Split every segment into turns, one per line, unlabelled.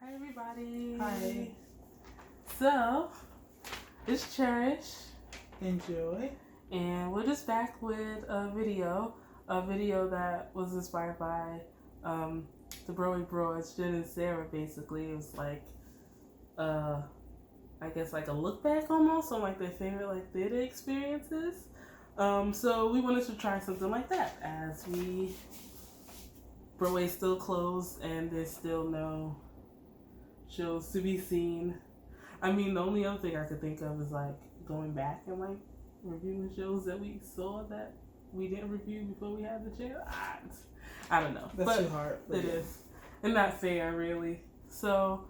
Hi everybody.
Hi.
So, it's Cherish.
Enjoy.
And we're just back with a video that was inspired by the Broadway Bros, Jen and Sarah. Basically, it was like, I guess like a look back almost on like their favorite like theater experiences. So we wanted to try something like that as Broadway's still closed and there's still no shows to be seen. I mean, the only other thing I could think of is like going back and like reviewing shows that we saw that we didn't review before we had the chance. I don't know.
That's too hard.
It is. And not fair, really. So,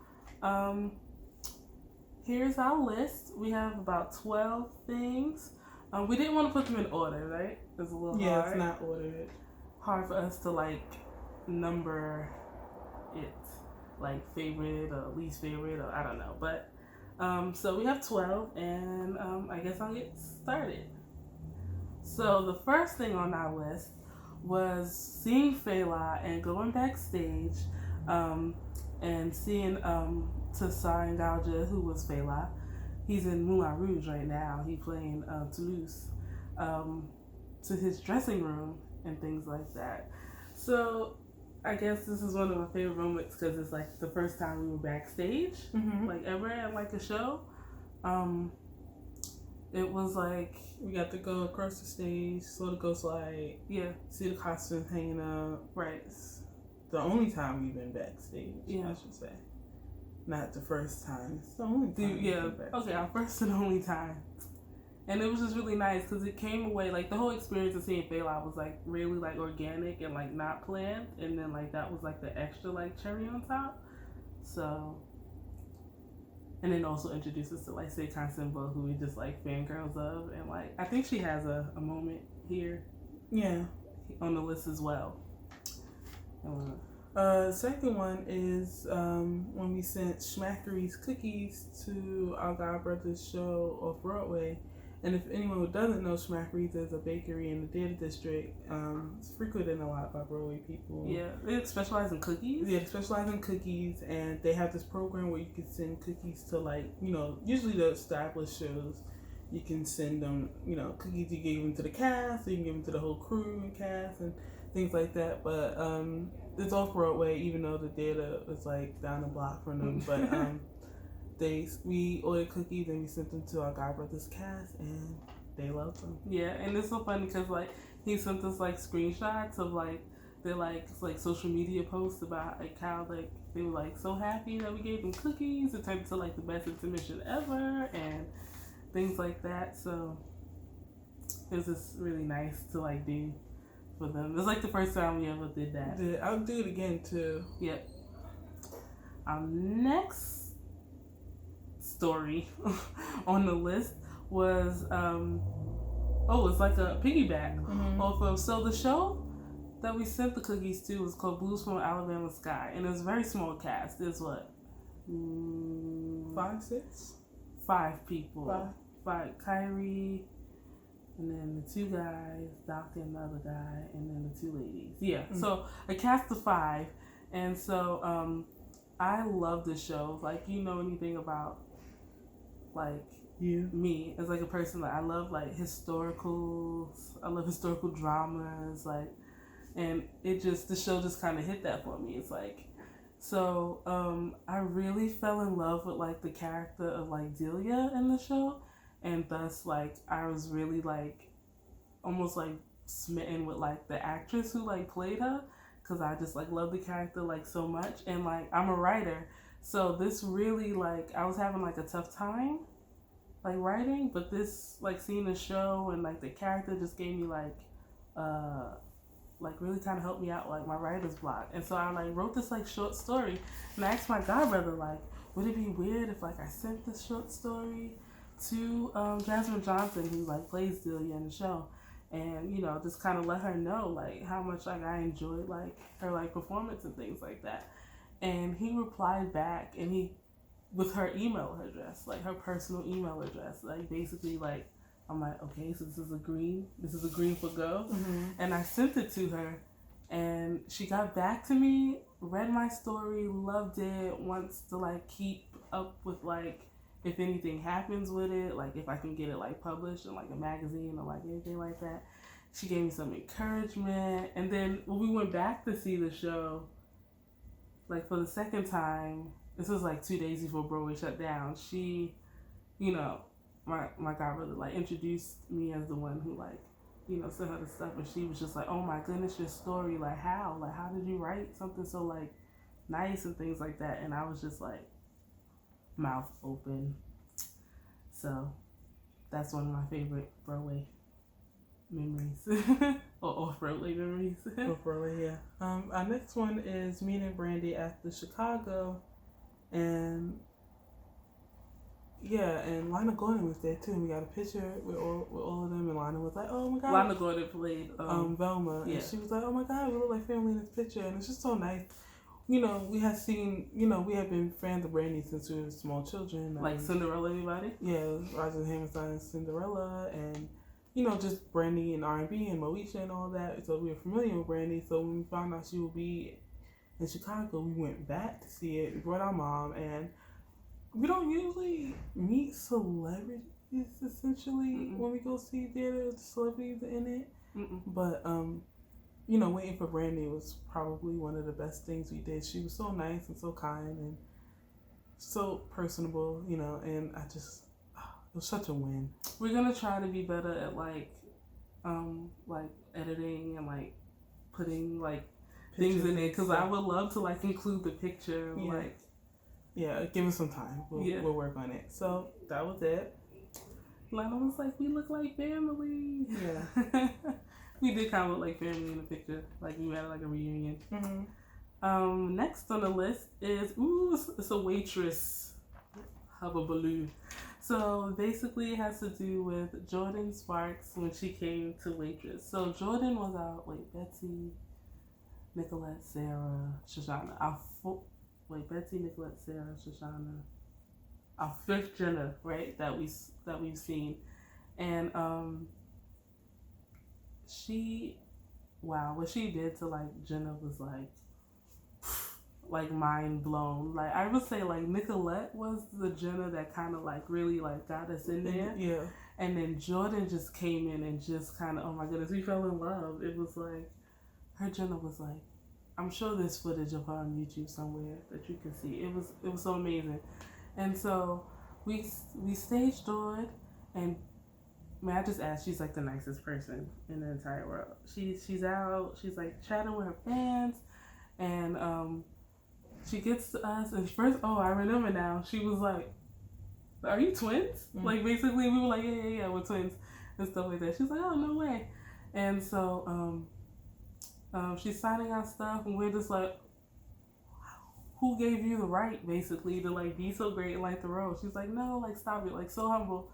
here's our list. We have about 12 things. We didn't want to put them in order, right? It's a little hard.
Yeah, it's not ordered.
Hard for us to like number it, like favorite or least favorite, or I don't know. But so we have 12, and I guess I'll get started. So the first thing on our list was seeing Fela and going backstage and seeing Tsar Ngauja, who was Fela. He's in Moulin Rouge right now. He's playing Toulouse, to his dressing room and things like that. So I guess this is one of my favorite moments because it's like the first time we were backstage, like ever at like a show. It was like
we got to go across the stage, saw the ghost light, see the costumes hanging up.
Right.
It's the only time we've been backstage,
Yeah.
I should say. Not the first time. It's the only time.
Okay, our first and only time. And it was just really nice because it came away, like the whole experience of seeing Fela was like really like organic and like not planned. And then like that was like the extra like cherry on top. So, and then also introduced us to like Say Consimbo, who we just like fangirls of. And like, I think she has a moment here.
Yeah.
On the list as well.
Second one is when we sent Schmackery's cookies to our God Brothers show off Broadway. And if anyone who doesn't know, Schmackery's is a bakery in the theater district. It's frequented a lot by Broadway people.
Yeah, they specialize in cookies?
Yeah, they specialize in cookies, and they have this program where you can send cookies to, like, you know, usually the established shows, you can send them, you know, cookies you gave them to the cast, or you can give them to the whole crew and cast and things like that. But it's off Broadway, even though the theater is, like, down the block from them. But we ordered cookies and we sent them to our God Brothers cast, and they loved them.
Yeah, and it's so funny because like he sent us like screenshots of like their like social media posts about like how like they were like so happy that we gave them cookies. It turned into like the best intermission ever and things like that. So it was just really nice to like do for them. It was like the first time we ever did that.
Yeah, I'll do it again too.
Yep. Next story on the list was it's like a piggyback off of, so the show that we sent the cookies to was called Blues from Alabama Sky, and it was a very small cast. There's what,
5, 6?
5 people. 5. Kyrie, and then the 2 guys, Doc and the other guy, and then the 2 ladies. So a cast of 5. And so I love this show. Like, you know anything about like me as like a person, like I love historical dramas, like, and the show just kind of hit that for me. It's like, so I really fell in love with like the character of like Delia in the show, and thus like I was really like almost like smitten with like the actress who like played her, because I just like love the character like so much. And like I'm a writer, so this really like I was having like a tough time like writing, but this like seeing the show and like the character just gave me like really kind of helped me out like my writer's block. And so I like wrote this like short story, and I asked my godbrother like, would it be weird if like I sent this short story to Jasmine Johnson, who like plays Delia in the show, and you know just kind of let her know like how much like I enjoyed like her like performance and things like that. And he replied back, and he with her email address, like her personal email address, like basically like I'm like, okay, so this is a green for go. And I sent it to her, and she got back to me read my story, loved it, wants to like keep up with like if anything happens with it, like if I can get it like published in like a magazine or like anything like that. She gave me some encouragement, and then when we went back to see the show, like for the second time, this was like 2 days before Broadway shut down. She, you know, my godmother like introduced me as the one who like, you know, sent her the stuff, and she was just like, oh my goodness, your story, like how did you write something so like nice and things like that. And I was just like mouth open. So that's one of my favorite Broadway memories. or off-Broadway memories.
Off-Broadway, yeah. Our next one is me and Brandy after Chicago, and yeah, and Lana Gordon was there too. We got a picture with all of them, and Lana was like, "Oh my god!"
Lana Gordon played
Velma,
yeah.
And she was like, "Oh my god, we look like family in this picture," and it's just so nice. You know, we had seen, you know, we had been fans of Brandy since we were small children.
Like Cinderella, anybody?
Yeah, Roger Hammerstein, Cinderella, and you know, just Brandy and R&B and Moesha and all that. So we were familiar with Brandy. So when we found out she would be in Chicago, we went back to see it. We brought our mom, and we don't usually meet celebrities essentially when we go see theater. Celebrities in it, but you know, waiting for Brandy was probably one of the best things we did. She was so nice and so kind and so personable, you know, and I just, it was such a win.
We're gonna try to be better at like editing and like putting like things in it, because I would love to like include the picture of, like.
Yeah, give us some time. We'll work on it. So that was it.
Lana was like, we look like family.
Yeah.
We did kind of look like family in the picture. Like we had like a reunion.
Mm-hmm.
Next on the list is, it's a Waitress hubbubaloo. So basically it has to do with Jordan Sparks when she came to Waitress. So Jordan was Betsy, Nicolette, Sarah, Shoshana. Betsy, Nicolette, Sarah, Shoshana. Our fifth Jenna, right? That we've seen, and what she did to like Jenna was like mind blown. Like I would say like Nicolette was the Jenna that kind of like really like got us in there.
Yeah.
And then Jordan just came in and just kind of, oh my goodness, we fell in love. It was like her Jenna was like. I'm sure there's footage of her on YouTube somewhere that you can see. It was so amazing. And so we stage doored, and I just asked, she's like the nicest person in the entire world. She's out, she's like chatting with her fans, and she gets to us, and first, I remember now, she was like, are you twins? Mm-hmm. Like basically we were like, yeah, we're twins and stuff like that. She's like, oh, no way. And so she's signing our stuff, and we're just like, who gave you the right, basically, to like be so great and like the role? She's like, no, like stop it, like so humble.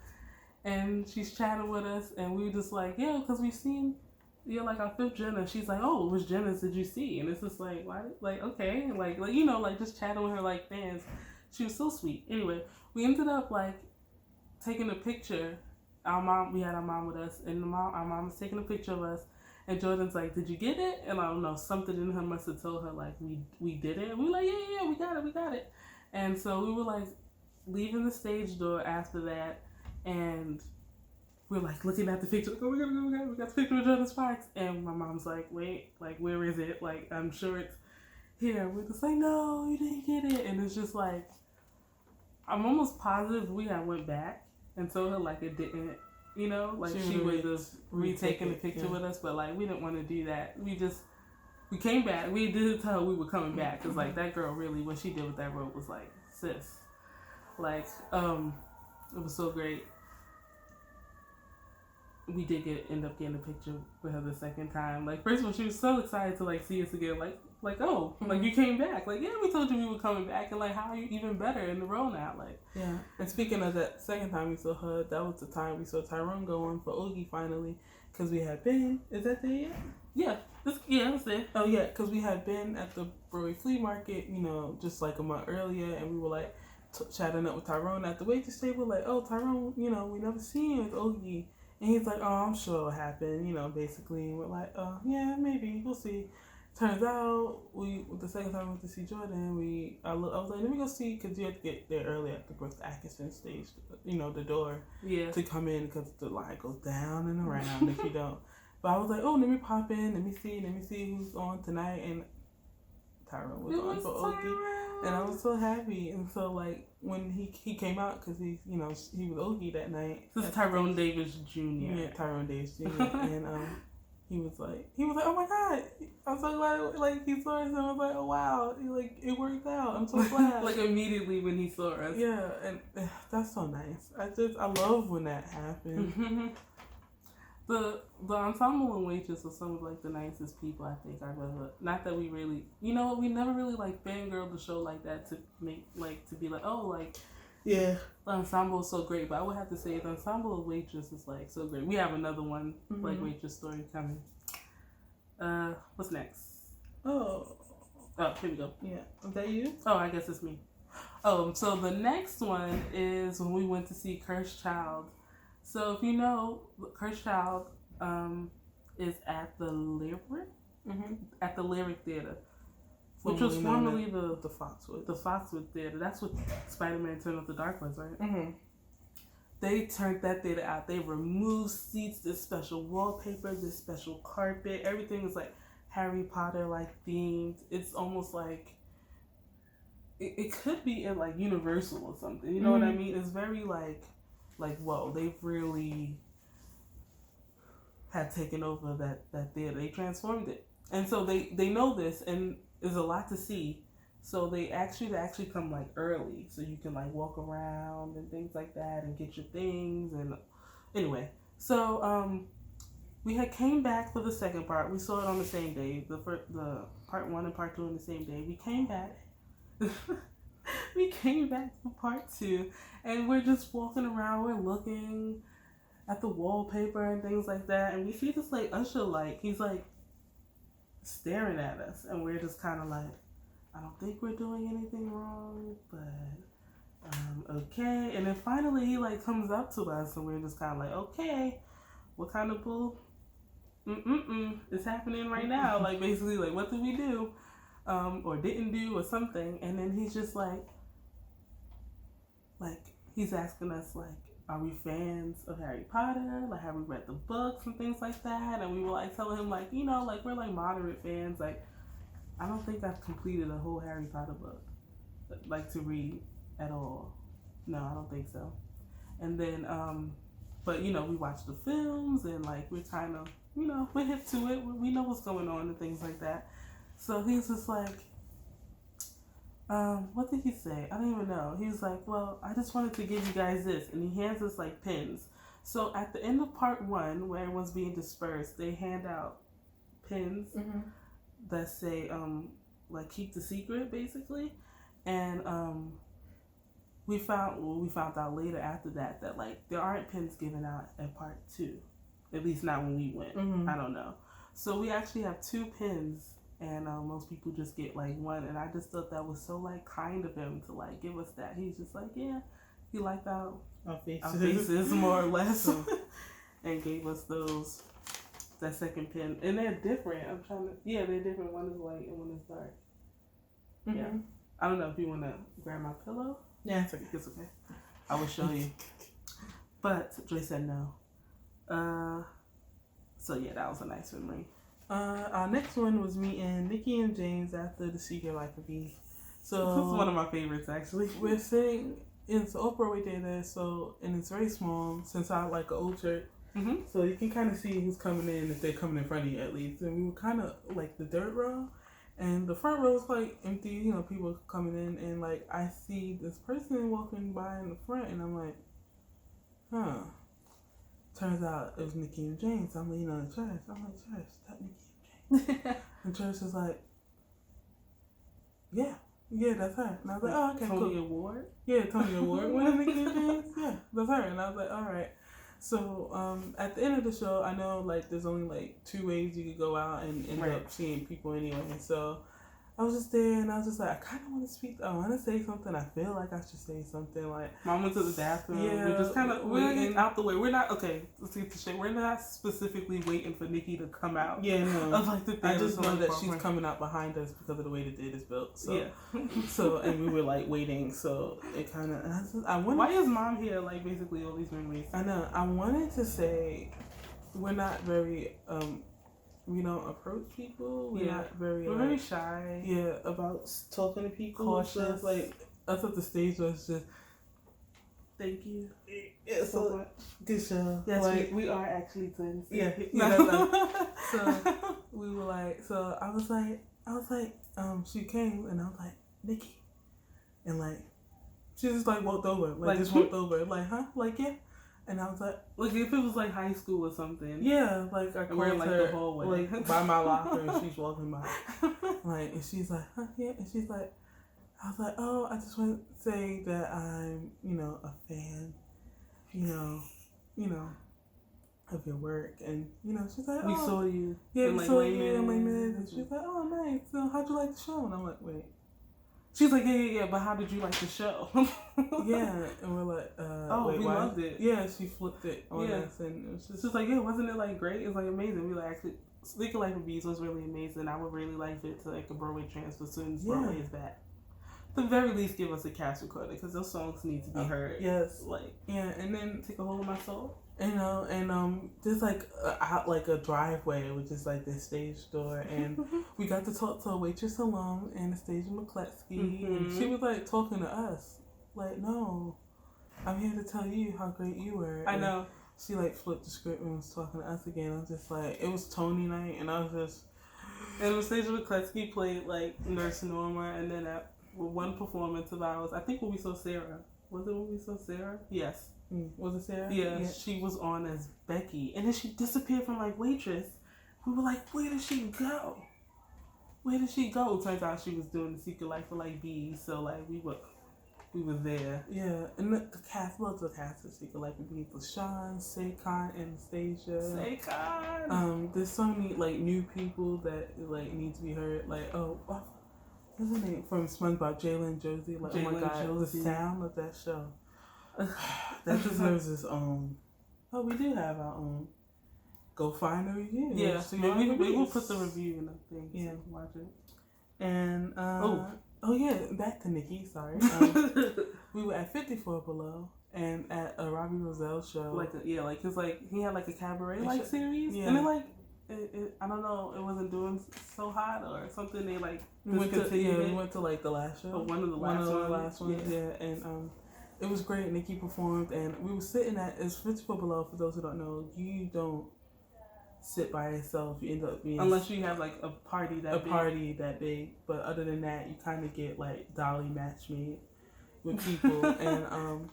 And she's chatting with us, and we were just like, yeah, because we've seen, like our fifth Jenna. She's like, oh, which Jennas did you see? And it's just like, why? Like, okay, like you know, like just chatting with her like fans. She was so sweet. Anyway, we ended up like taking a picture. We had our mom with us, and our mom was taking a picture of us. And Jordan's like, did you get it? And I don't know, something in her must have told her, like, we did it. And we were like, yeah, we got it. And so we were, like, leaving the stage door after that. And we're, like, looking at the picture. Like, oh, we got the picture of Jordan Sparks. And my mom's like, wait, like, where is it? Like, I'm sure it's here. We're just like, no, you didn't get it. And it's just, like, I'm almost positive we had went back and told her, like, it didn't. You know, like she would have retaken the picture with us, but like we didn't want to do that. We came back. We did tell her we were coming back, because like that girl really, what she did with that robe was like, sis, like it was so great. We did end up getting a picture with her the second time. Like first of all, she was so excited to like see us again. Like oh, like you came back. Like yeah, we told you we were coming back, and like how are you even better in the role now? Like
yeah. And speaking of that second time we saw her, that was the time we saw Tyrone go on for Oogie finally, because we had been. Is that there yet?
Yeah, it's there.
Oh yeah, because we had been at the Broadway flea market, you know, just like a month earlier, and we were like chatting up with Tyrone at the waitress table, like, oh Tyrone, you know, we never seen you with Oogie. And he's like, oh, I'm sure it'll happen, you know, basically. And we're like, oh, yeah, maybe. We'll see. turns out the second time we went to see Jordan, I was like, let me go see, because you have to get there early at the Brooks Atkinson stage, the door to come in, because the line goes down and around if you don't. But I was like, oh, let me pop in, let me see who's on tonight, and Tyrone was on for Okie, and I was so happy. And so like when he came out, because he was Okie that night.
This is Tyrone Davis Jr.
Yeah, Tyrone Davis Jr. And he was like, oh my God, I'm so glad like he saw us, and I was like, oh wow, it worked out. I'm so glad.
Like immediately when he saw us.
Yeah, and that's so nice. I love when that happens.
The ensemble and Waitress are some of like the nicest people I think I've ever. Not that we really, we never really like fangirl the show like that to make like to be like, oh, like,
yeah,
the ensemble is so great. But I would have to say the ensemble of Waitress is like so great. We have another one like Waitress story coming. What's next?
Oh,
here we go.
Yeah, is that you?
Oh, I guess it's me. Oh, so the next one is when we went to see Cursed Child. So if you know, Cursed Child is at the Lyric, at the Lyric Theater, which was formerly the Foxwood. The Foxwood Theater. That's what Spider-Man Turned Up the Dark was, right? Mm-hmm. They turned that theater out. They removed seats, this special wallpaper, this special carpet. Everything is like Harry Potter like themed. It's almost like it could be in like Universal or something. You know what I mean? It's very like whoa, they've really had taken over that theater. They transformed it. And so they know this, and there's a lot to see. So they actually come like early, so you can like walk around and things like that and get your things. And anyway, so we had came back for the second part. We saw it on the same day. The part 1 and part 2 on the same day. We came back. We came back for part 2, and we're just walking around. We're looking at the wallpaper and things like that, and we see this like usher, like he's like staring at us, and we're just kind of like, I don't think we're doing anything wrong, but okay. And then finally he like comes up to us, and we're just kind of like, okay, what kind of bull is happening right now? Like basically, like what did we do? Or didn't do or something. And then he's just like he's asking us like, are we fans of Harry Potter? Like, have we read the books and things like that? And we were like telling him like, like we're like moderate fans. Like, I don't think I've completed a whole Harry Potter book like to read at all. No, I don't think so. And then but we watch the films, and like we're kind of we're hip to it. We know what's going on and things like that. So he's just like, what did he say? I don't even know. He was like, well, I just wanted to give you guys this. And he hands us like pins. So at the end of part 1, where everyone's being dispersed, they hand out pins that say, like, keep the secret, basically. And we found out later after that like there aren't pins given out at part 2. At least not when we went. I don't know. So we actually have 2 pins. And most people just get like 1, and I just thought that was so like kind of him to like give us that. He's just like, yeah, he liked our faces more or less, and gave us that second pin. And they're different. They're different. One is white and one is dark. Yeah, I don't know if you want to grab my pillow.
Yeah, it's okay.
It's okay. I will show you. But Joy said no. So yeah, that was a nice memory.
Our next one was meeting Nikki and James after The Secret Life of Eve. So
this is one of my favorites, actually.
We're sitting in the old Broadway theater, and it's very small since I like an old church. So you can kind of see who's coming in if they're coming in front of you at least. And we were kind of like the dirt row, and the front row is like empty. People coming in, and like I see this person walking by in the front, and I'm like, huh. Turns out it was Nikki and James. I'm leaning on the church. I'm like, church, is that Nikki and James? And church is like, yeah, that's her. And I was like, oh, okay,
Tony
cool.
Award?
Yeah, Tony Award winner Nikki and James. Yeah, that's her. And I was like, all right. So at the end of the show, I know like there's only like 2 ways you could go out and end up seeing people anyway. So I was just there, and I was just like, I kind of want to speak. I want to say something. I feel like I should say something. Like,
Mom went to the bathroom.
Yeah,
We're just kind of
waiting.
out the way. We're not okay. Let's get to shit. We're not specifically waiting for Nikki to come out.
Yeah, no.
Of like the
I just know that she's coming out behind us because of the way the theater is built. So,
yeah.
So, and we were like waiting. So it kind of. I wanted.
Why is Mom here? Like basically all these memories.
I know. I wanted to say, we're not very. We don't approach people. We're not very.
We're very shy.
Yeah, about talking to people.
Cautious.
Like I thought the stage was just.
Thank you.
Yeah, so
much.
Good show.
Yes,
like,
we are actually twins.
Yeah. So we were like. So I was like. She came and I was like, Nikki, and like, she just like walked over, like just walked over, like, huh, like yeah. And I was like
if it was like high school or something.
Yeah, like I
we're in like
her,
the hallway,
like by my locker, and she's walking by, like, and she's like, huh, yeah, and she's like, I was like, oh, I just want to say that I'm, a fan, of your work, and she's like, oh,
we saw you,
yeah, we saw you in Les Mis, and she's like, oh, nice. So how'd you like the show? And I'm like, wait.
She's like, yeah, but how did you like the show?
Yeah, and we're like,
wait, we loved it.
Yeah, she flipped it on us, and it was just...
She's like, yeah, wasn't it like great? It's like amazing. We like actually, Sneaker Life of Bees was really amazing. I would really like it to like a Broadway transfer soon as Broadway is back. At the very least, give us a cast recording because those songs need to be heard.
Yes,
like
and then
take a hold of my soul.
And there's like out like a driveway, which is like this stage door, and we got to talk to a Waitress alum Anastasia McCleskey, and she was like talking to us, like, no, I'm here to tell you how great you were.
I know.
She like flipped the script and was talking to us again. I was just like, it was Tony night, and I was just.
And Anastasia McCleskey played like Nurse Norma, and then at one performance of ours, I think when we saw Sarah, was it when we saw Sarah? Yes.
Was it Sarah?
Yeah, she was on as Becky, and then she disappeared from like Waitress. We were like, where did she go? Where did she go? Turns out she was doing the Secret Life of like Bees. So like we were there.
Yeah, and the cast, lots of cast of Secret Life of Bees. LaShawn, Saquon, Anastasia.
Saquon.
There's so many like new people that like need to be heard. Like what's her name from SpongeBob? Jalen Josie. Like
Jalen
oh my god,
Josie.
The sound of that show. That deserves its own. Oh, we do have our own. Go find a review.
Yeah, so maybe we'll put the review in the thing.
Yeah,
so watch it.
And yeah, back to Nikki. Sorry, we were at 54 Below and at a Robbie Roselle show.
Cause he had like a cabaret like series,
yeah.
and then like I don't know, it wasn't doing so hot or something. They like
we went to like the last show.
Oh, one of the last ones.
Yeah, and it was great. Nikki performed, and we were sitting at, it's 54 Below, for those who don't know, you don't sit by yourself. You end up being...
Unless you have, like, a party that big.
But other than that, you kind of get, like, dolly match made with people. and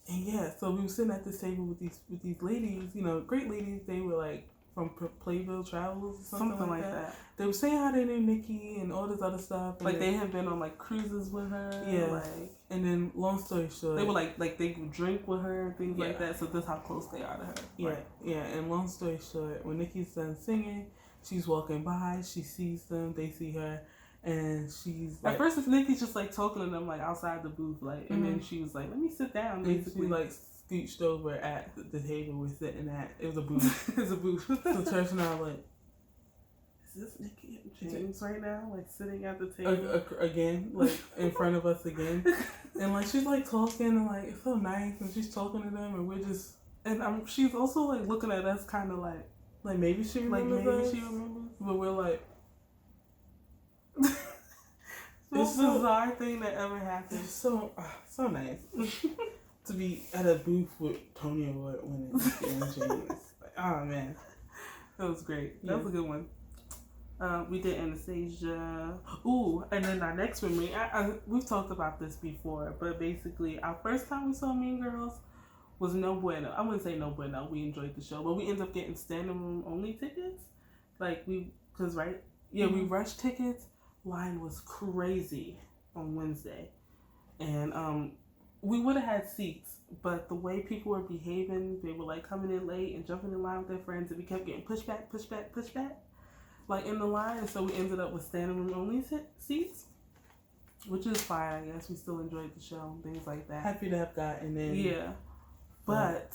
yeah, so we were sitting at this table with these ladies, great ladies. They were, like, from Playville Travels or something like that. They were saying how they knew Nikki and all this other stuff.
Like they had been on like cruises with her.
Yeah. And then long story short,
they were like they would drink with her and things like that. So that's how close they are to her.
Yeah.
Right.
Yeah. And long story short, when Nikki's done singing, she's walking by, she sees them, they see her, and she's like,
at first it's Nikki's just like talking to them like outside the booth, like, and then she was like, let me sit down.
Basically like scooched over at the table we're sitting at. It was a booth.
It was a booth.
So Tersh and I were like,
is this Nikki and James right now? Like sitting at the table
again, like in front of us again, and like she's like talking and like it's so nice, and she's talking to them, and we're just, and she's also like looking at us, kind of like maybe she remembers us, but we're like.
It's the bizarre thing that ever happened.
It's so nice to be at a booth with Tony Award winning and James. Like, oh man,
that was great. That was a good one. We did Anastasia. Ooh, and then our next memory. We've talked about this before, but basically, our first time we saw Mean Girls was no bueno. I wouldn't say no bueno. We enjoyed the show, but we ended up getting standing room only tickets. Like we rushed tickets. Line was crazy on Wednesday, and we would have had seats, but the way people were behaving, they were like coming in late and jumping in line with their friends, and we kept getting pushed back. like in the line, so we ended up with standing room only seats, which is fine. I guess we still enjoyed the show and things like that.
Happy to have gotten in.
Yeah, but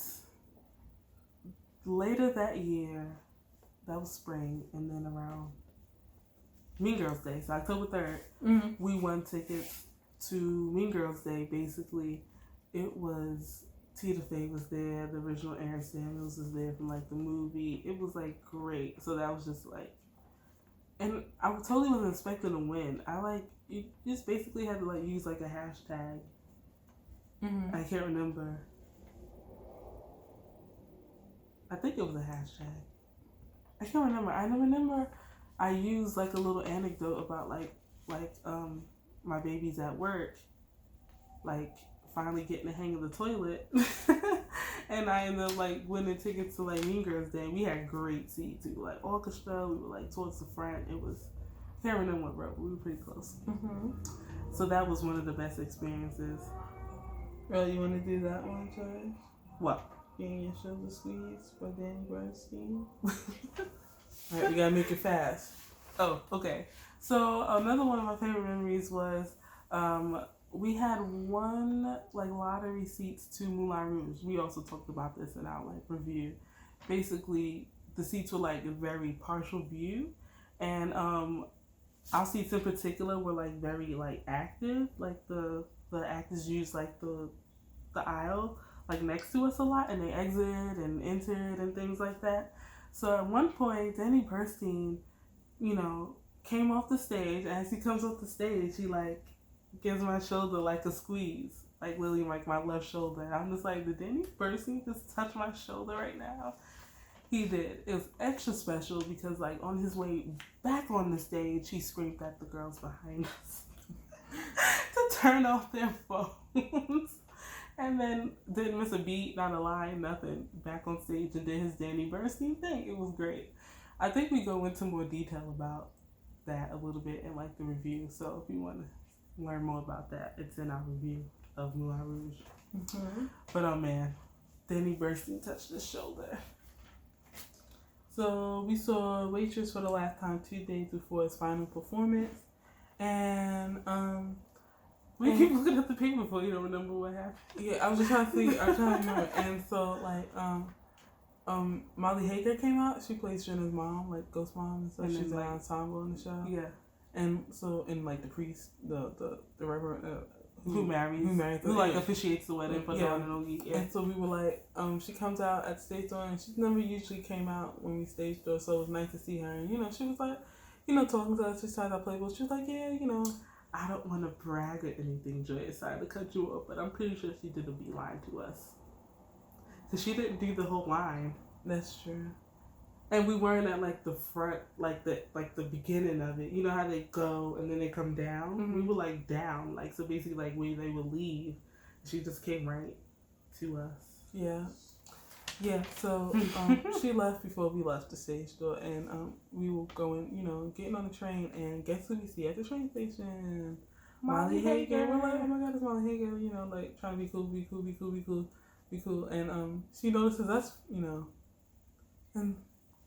later that year, that was spring, and then around Mean Girls Day, so October 3rd, we won tickets to Mean Girls Day. Basically, it was Tina Fey was there, the original Aaron Samuels was there from like the movie. It was like great. So that was just like, and I totally wasn't expecting to win. You just basically had to like use like a hashtag. I can't remember. I think it was a hashtag. I can't remember. I remember I used like a little anecdote about my babies at work, like finally getting the hang of the toilet. And I ended up like winning tickets to like Mean Girls Day. We had great seats. We were like orchestra. We were like towards the front. It was, I can't remember what row. We were pretty close. So that was one of the best experiences.
Really, you want to do that one, Joy?
What?
Getting your shoulder squeezed by Danny Bernstein. Alright, we gotta make it fast.
Oh, okay. So another one of my favorite memories was we had won like lottery seats to Moulin Rouge. We also talked about this in our like review. Basically, the seats were like a very partial view, and our seats in particular were like very like active. Like the actors used like the aisle like next to us a lot, and they exited and entered and things like that. So at one point, Danny Bernstein, came off the stage. As he comes off the stage, he like gives my shoulder like a squeeze, like literally like my left shoulder. And I'm just like, did Danny Bernstein just touch my shoulder right now? He did. It was extra special because like on his way back on the stage, he screamed at the girls behind us to turn off their phones. And then didn't miss a beat, not a line, nothing. Back on stage and did his Danny Bernstein thing. It was great. I think we go into more detail about that a little bit in like the review. So if you want to learn more about that, it's in our review of Moulin Rouge. But oh man, Danny Bernstein touched his shoulder.
So we saw Waitress for the last time 2 days before his final performance, and
we keep looking at the paper before you don't remember what happened.
Yeah, I was just trying to see. I was trying to remember. And so like Molly Hager came out. She plays Jenna's mom, like ghost mom and stuff. She's an ensemble in the show.
Yeah.
And so in like the priest, the reverend
who like officiates the wedding for Dawn and Ogie. Yeah.
And so we were like, she comes out at the stage door, and she never usually came out when we stage door, so it was nice to see her. And she was like, talking to us. She started our playbook. She was like, yeah,
I don't want to brag or anything, Joy. Sorry to cut you off, but I'm pretty sure she did a beeline to us. Because she didn't do the whole line.
That's true.
And we weren't at like the front, like the beginning of it. You know how they go and then they come down? We were like down, like so basically like where they would leave. She just came right to us.
Yeah. Yeah, so she left before we left the stage door, and we were going, getting on the train, and guess who we see at the train station? Molly Hager. We're like, oh my God, it's Molly Hager, like trying to be cool. And she notices us, and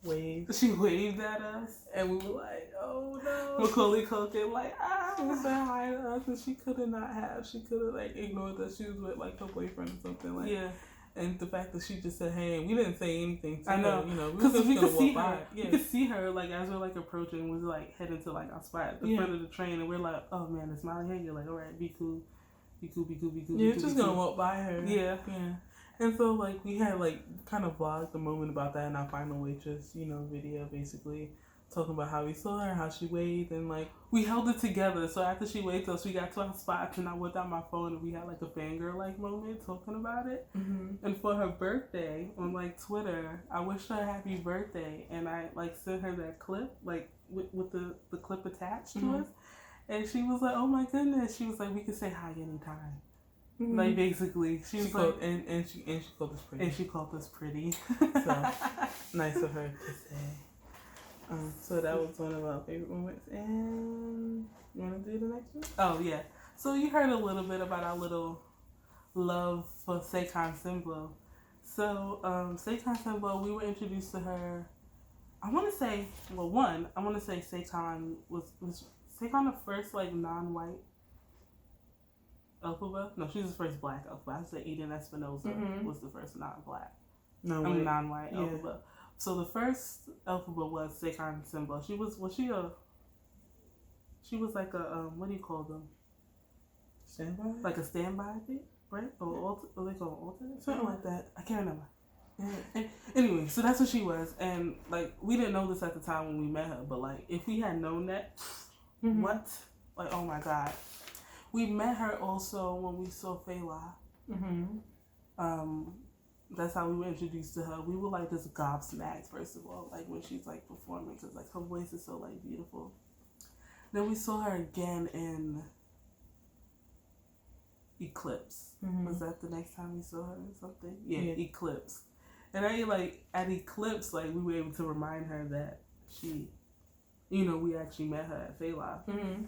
waved.
She waved at us,
and we were like, oh no.
Macaulay Culkin, like,
She was saying hi to us, and she could have like ignored us. She was with like her boyfriend or something, like. Yeah. And the fact that she just said, "Hey," we didn't say anything to her.
Because we could see her. Yeah. We could see her like as we're like approaching, was like heading to like our spot at the front of the train, and we're like, "Oh man, it's Molly Hager." Like, all right, be cool.
Yeah, just gonna walk by her.
Yeah.
And so like we had like kind of vlogged the moment about that in our final Waitress, video, basically talking about how we saw her, how she waved, and like
we held it together. So after she waved us, we got to our spots, and I whipped out my phone, and we had like a fangirl like moment talking about it. And for her birthday on like Twitter, I wished her a happy birthday, and I like sent her that clip like with the clip attached to us, and she was like, "Oh my goodness!" She was like, "We can say hi anytime." Like basically, she was like,
and she called us pretty,
and she called us pretty.
So nice of her to say. So that was one of our favorite moments. And you want to do the next one?
Oh, yeah. So you heard a little bit about our little love for Seikon Simbo. So Seikon Simbo, we were introduced to her I want to say, well, one, I want to say Saquon was Saquon the first like non-white Elphaba? No, she's the first black Elphaba. I would say Eden Espinosa was the first non-black. Non-white Elphaba. So the first Elphaba was Saquon Simba. She was like a what do you call them?
Standby?
Like a standby, I think, right? Or they call it alternate? Something like that. I can't remember. And anyway, so that's what she was, and like we didn't know this at the time when we met her, but like if we had known that, what? Like, oh my god. We met her also when we saw Fela. That's how we were introduced to her. We were like just gobsmacked, first of all, like when she's like performing, because like her voice is so like beautiful. Then we saw her again in Eclipse. Was that the next time we saw her or something? Yeah, Eclipse. And I like at Eclipse, like we were able to remind her that she, you know, we actually met her at Fela.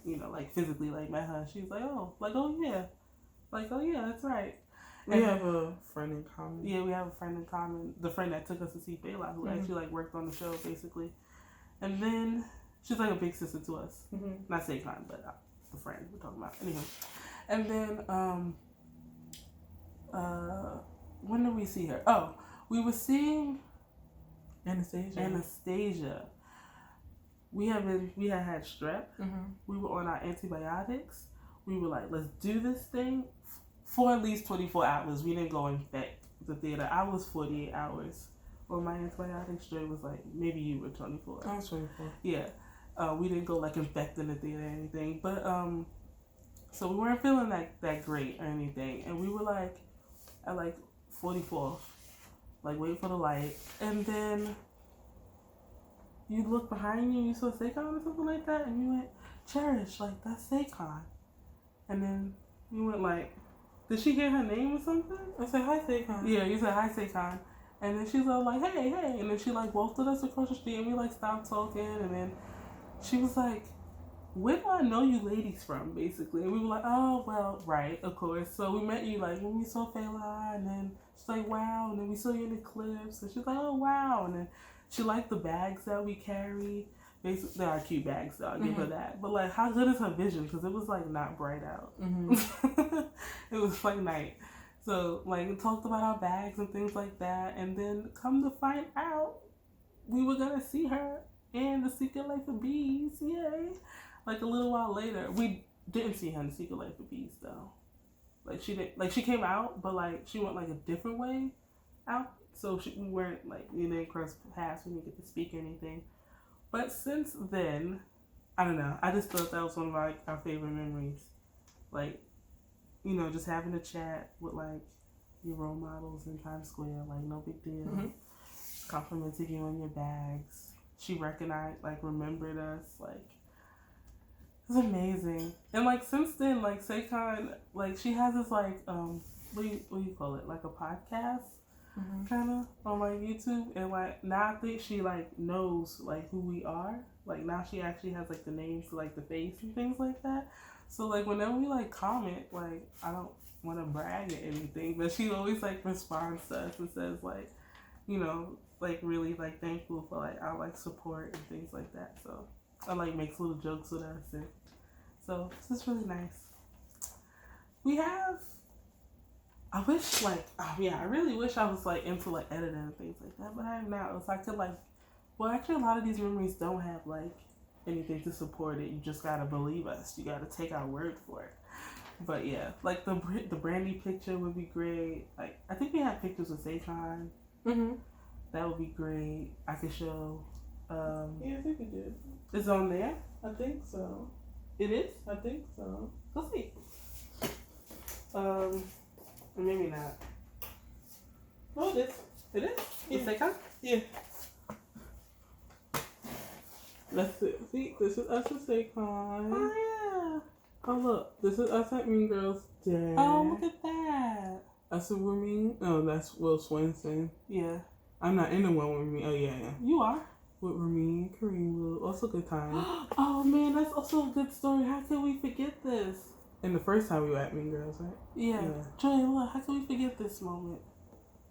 You know, like physically like met her. She was like, oh yeah, that's right.
We have a friend in common.
Yeah, we have a friend in common. The friend that took us to see Fela, who actually like worked on the show basically. And then she's like a big sister to us. Not Saquon, but the friend we're talking about. Anyway, and then when did we see her? Oh, we were seeing Anastasia. We had had strep. We were on our antibiotics. We were like, let's do this thing for at least 24 hours. We didn't go infect the theater. I was 48 hours on my antibiotics. Straight was like, maybe you were 24.
I was 24.
Yeah. We didn't go like infecting the theater or anything. But so we weren't feeling that great or anything. And we were like at like 44th. Like waiting for the light. And then you look behind you, you saw Saquon or something like that, and you went, Cherish, like that's Saquon. And then you went like, did she hear her name or something?
I said, hi, Saquon.
Yeah, you said, hi, Saquon. And then she's all like, hey. And then she like walked with us across the street, and we like stopped talking. And then she was like, where do I know you ladies from, basically? And we were like, oh, well, right, of course. So we met you like when we saw Fela, and then she's like, wow. And then we saw you in Eclipse, and she's like, oh, wow. And then she liked the bags that we carry. Basically, they are cute bags, so I'll give her that. But like, how good is her vision? Because it was like not bright out. It was like night. So like, we talked about our bags and things like that. And then come to find out, we were gonna see her in The Secret Life of Bees. Yay! Like a little while later, we didn't see her in The Secret Life of Bees though. Like she didn't. Like she came out, but like she went like a different way out. So we weren't like, we didn't cross paths. We didn't get to speak or anything. But since then, I don't know. I just thought that was one of our favorite memories. Like, you know, just having a chat with like your role models in Times Square. Like, no big deal. Just complimented you on your bags. She recognized, like, remembered us. Like, it was amazing. And like since then, like Saquon, like she has this like what do you call it? Like a podcast. Kind of on like YouTube, and like now I think she like knows like who we are. Like now she actually has like the names to like the face and things like that. So like whenever we like comment, like I don't want to brag or anything, but she always like responds to us and says like, you know, like really like thankful for like our like support and things like that. So I like makes little jokes with us, and so it's just really nice. We have. I wish, like, I really wish I was, like, into, like, editing and things like that, but I'm not. So I could, like, well, actually, a lot of these memories don't have, like, anything to support it. You just gotta believe us. You gotta take our word for it. But, yeah, like, the Brandy picture would be great. Like, I think we have pictures with Saquon. That would be great. I could show.
Yeah, I think we did.
It's on there?
I think so.
It is?
I think so.
Let's see. Maybe not.
Oh, it is.
It is?
Yeah.
It's Saquon?
Yeah. That's it. See, this is us with Saquon.
Oh, yeah.
Oh, look. This is us at Mean Girls Day.
Oh, look at that.
Us with Mean. Oh, that's Will Swenson.
Yeah.
I'm not in the one with me. Oh, yeah.
You are?
With Ramin, Kareem, Will. Also good time.
Oh, man, that's also a good story. How can we forget this?
And the first time we were at Mean Girls, right?
Yeah. Joy, look, how can we forget this moment?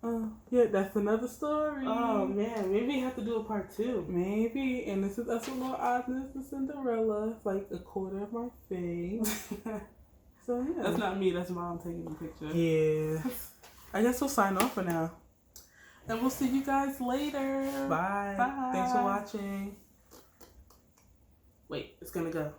Yeah, that's another story.
Oh man, maybe we have to do a part 2.
Maybe. And this is us with more oddness than Cinderella. It's like a quarter of my face. So yeah.
That's not me, that's Mom taking the picture.
Yeah. I guess we'll sign off for now.
And we'll see you guys later.
Bye.
Bye.
Thanks for watching.
Wait, it's gonna go.